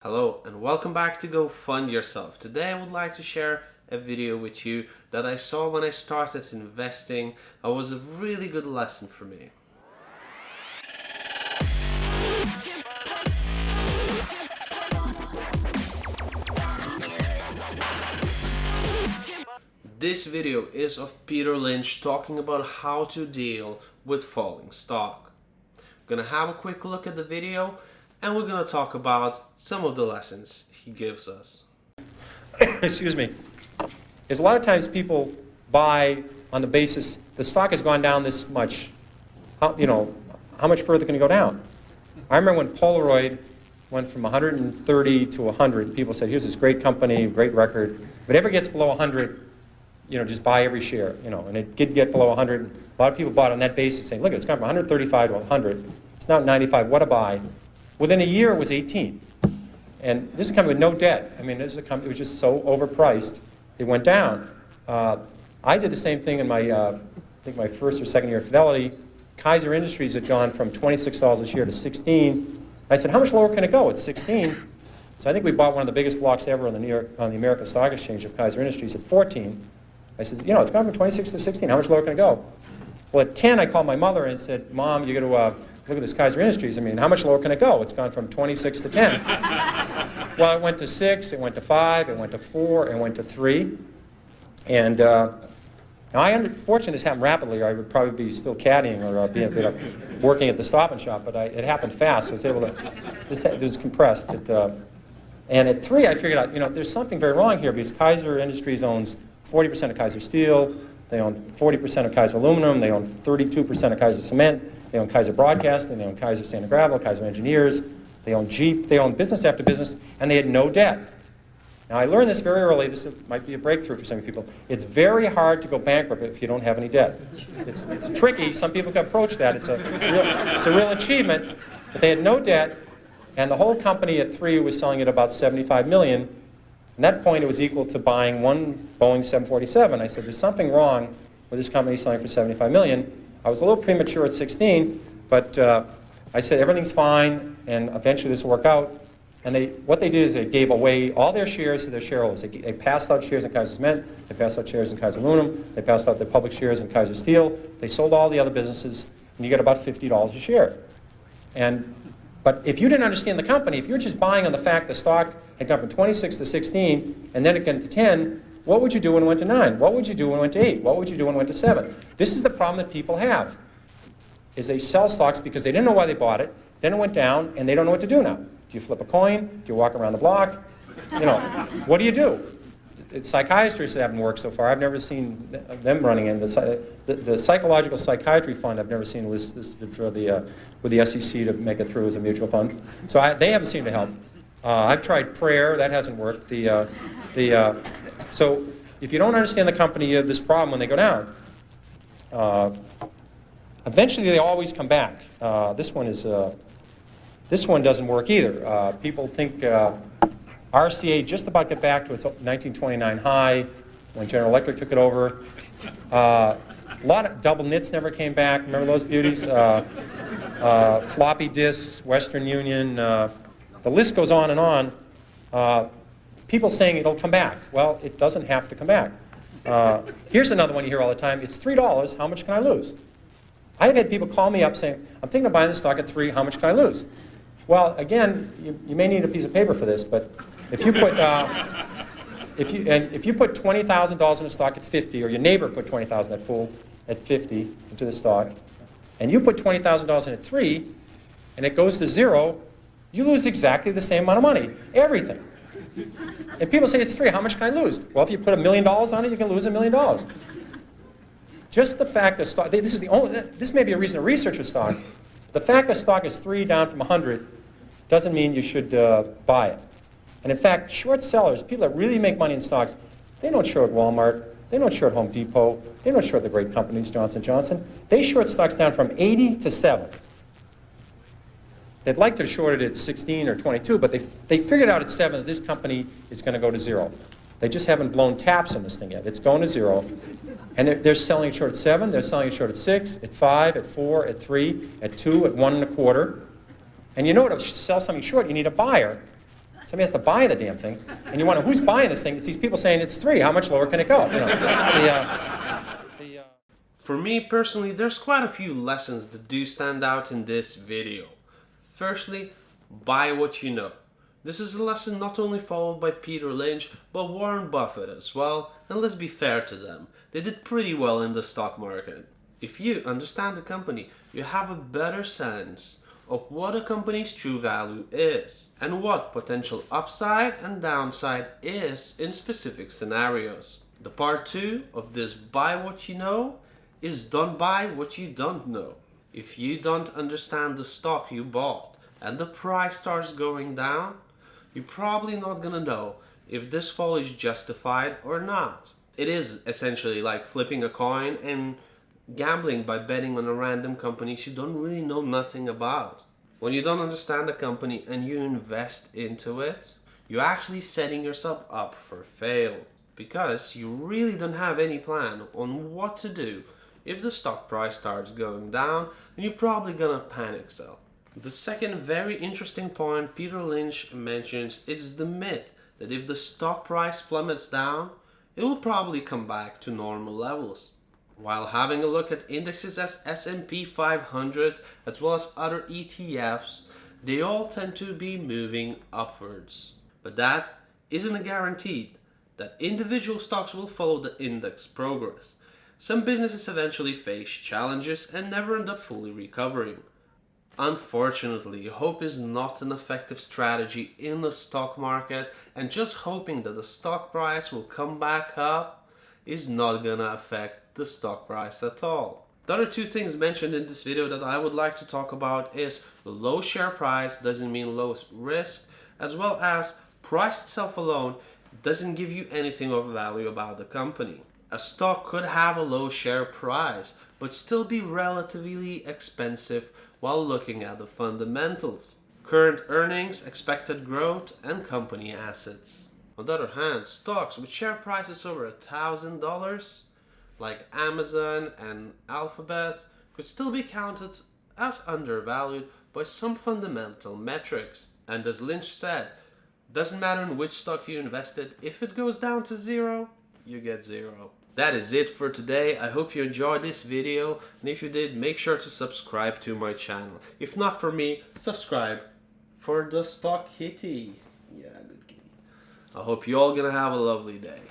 Hello and welcome back to Go Fund Yourself. Today I would like to share a video with you that I saw when I started investing. It was a really good lesson for me. This video is of Peter Lynch talking about how to deal with falling stock. I'm gonna have a quick look at the video and we're going to talk about some of the lessons he gives us. Excuse me, is a lot of times people buy on the basis the stock has gone down this much. How much further can it go down? I remember when Polaroid went from 130 to 100, people said, here's this great company, great record. If it ever gets below 100, just buy every share, and it did get below 100. A lot of people bought on that basis saying, look, it's gone from 135 to 100. It's now 95, what a buy. Within a year, it was 18. And this is a company with no debt. I mean, this is a company, it was just so overpriced, it went down. I did the same thing in my, I think my first or second year at Fidelity. Kaiser Industries had gone from $26 a share to 16. I said, how much lower can it go? It's 16. So I think we bought one of the biggest blocks ever on the American Stock Exchange of Kaiser Industries at 14. I said, it's gone from 26 to 16. How much lower can it go? Well, at 10, I called my mother and said, Mom, you got to look at this Kaiser Industries. I mean, how much lower can it go? It's gone from 26 to 10. Well, it went to 6, it went to 5, it went to 4, it went to 3. And now unfortunately, this happened rapidly, or I would probably be still caddying or working at the Stop and Shop, but it happened fast. So I was able to, it was compressed. And at 3, I figured out, there's something very wrong here because Kaiser Industries owns 40% of Kaiser Steel, they own 40% of Kaiser Aluminum, they own 32% of Kaiser Cement, they own Kaiser Broadcasting, they own Kaiser Sand and Gravel, Kaiser Engineers, they own Jeep, they own business after business, and they had no debt. Now I learned this very early, this might be a breakthrough for some people. It's very hard to go bankrupt if you don't have any debt. It's tricky, some people can approach that, it's a real achievement, but they had no debt, and the whole company at 3 was selling at about $75 million. At that point, it was equal to buying one Boeing 747. I said, there's something wrong with this company selling for $75 million. I was a little premature at 16, but I said, everything's fine, and eventually this will work out. And what they did is they gave away all their shares to their shareholders. They passed out shares in Kaiser Cement, they passed out shares in Kaiser Aluminum, they passed out their public shares in Kaiser Steel, they sold all the other businesses, and you get about $50 a share. But if you didn't understand the company, if you were just buying on the fact the stock had gone from 26 to 16, and then it went to 10, what would you do when it went to 9? What would you do when it went to 8? What would you do when it went to 7? This is the problem that people have, is they sell stocks because they didn't know why they bought it, then it went down, and they don't know what to do now. Do you flip a coin? Do you walk around the block? What do you do? Psychiatrists haven't worked so far. I've never seen them running in. The Psychological Psychiatry Fund, I've never seen listed for with the SEC to make it through as a mutual fund. So they haven't seemed to help. I've tried prayer. That hasn't worked. So if you don't understand the company, you have this problem when they go down. Eventually, they always come back. This one doesn't work either. People think RCA just about got back to its 1929 high when General Electric took it over. A lot of double nits never came back. Remember those beauties? Floppy disks, Western Union. The list goes on and on. People saying it'll come back. Well, it doesn't have to come back. Here's another one you hear all the time. It's $3. How much can I lose? I've had people call me up saying, I'm thinking of buying this stock at 3. How much can I lose? Well, again, you may need a piece of paper for this, but if you put if you put $20,000 in a stock at 50, or your neighbor put $20,000 at 50 into the stock, and you put $20,000 in at 3, and it goes to 0, you lose exactly the same amount of money, everything. And people say it's 3. How much can I lose? Well, if you put $1 million on it, you can lose $1 million. Just the fact that stock, this may be a reason to research a stock. The fact that stock is 3 down from 100 doesn't mean you should buy it. And in fact, short sellers, people that really make money in stocks, they don't short Walmart, they don't short Home Depot, they don't short the great companies, Johnson & Johnson. They short stocks down from 80 to 7. They'd like to short it at 16 or 22, but they figured out at 7 that this company is going to go to 0. They just haven't blown taps on this thing yet. It's going to 0. And they're selling it short at 7, they're selling it short at 6, at 5, at 4, at 3, at 2, at 1 1/4. And you know to sell something short, you need a buyer. Somebody has to buy the damn thing. And you wonder, who's buying this thing? It's these people saying it's 3. How much lower can it go? You know, For me personally, there's quite a few lessons that do stand out in this video. Firstly, buy what you know. This is a lesson not only followed by Peter Lynch, but Warren Buffett as well, and let's be fair to them. They did pretty well in the stock market. If you understand the company, you have a better sense of what a company's true value is and what potential upside and downside is in specific scenarios. The part 2 of this buy what you know is don't buy what you don't know. If you don't understand the stock you bought and the price starts going down, you're probably not gonna know if this fall is justified or not. It is essentially like flipping a coin and gambling by betting on a random company you don't really know nothing about. When you don't understand a company and you invest into it, you're actually setting yourself up for fail because you really don't have any plan on what to do if the stock price starts going down, and you're probably gonna panic sell. The second very interesting point Peter Lynch mentions is the myth that if the stock price plummets down, it will probably come back to normal levels. While having a look at indexes as S&P 500 as well as other ETFs, they all tend to be moving upwards. But that isn't a guarantee that individual stocks will follow the index progress. Some businesses eventually face challenges and never end up fully recovering. Unfortunately, hope is not an effective strategy in the stock market, and just hoping that the stock price will come back up is not gonna affect the stock price at all. The other 2 things mentioned in this video that I would like to talk about is low share price doesn't mean low risk, as well as price itself alone doesn't give you anything of value about the company. A stock could have a low share price but still be relatively expensive while looking at the fundamentals, current earnings, expected growth, and company assets. On the other hand, stocks with share prices over $1,000, like Amazon and Alphabet, could still be counted as undervalued by some fundamental metrics. And as Lynch said, doesn't matter in which stock you invested, if it goes down to 0, you get 0. That is it for today. I hope you enjoyed this video, and if you did, make sure to subscribe to my channel. If not for me, subscribe for the stock kitty. Yeah, good kitty. I hope you all gonna have a lovely day.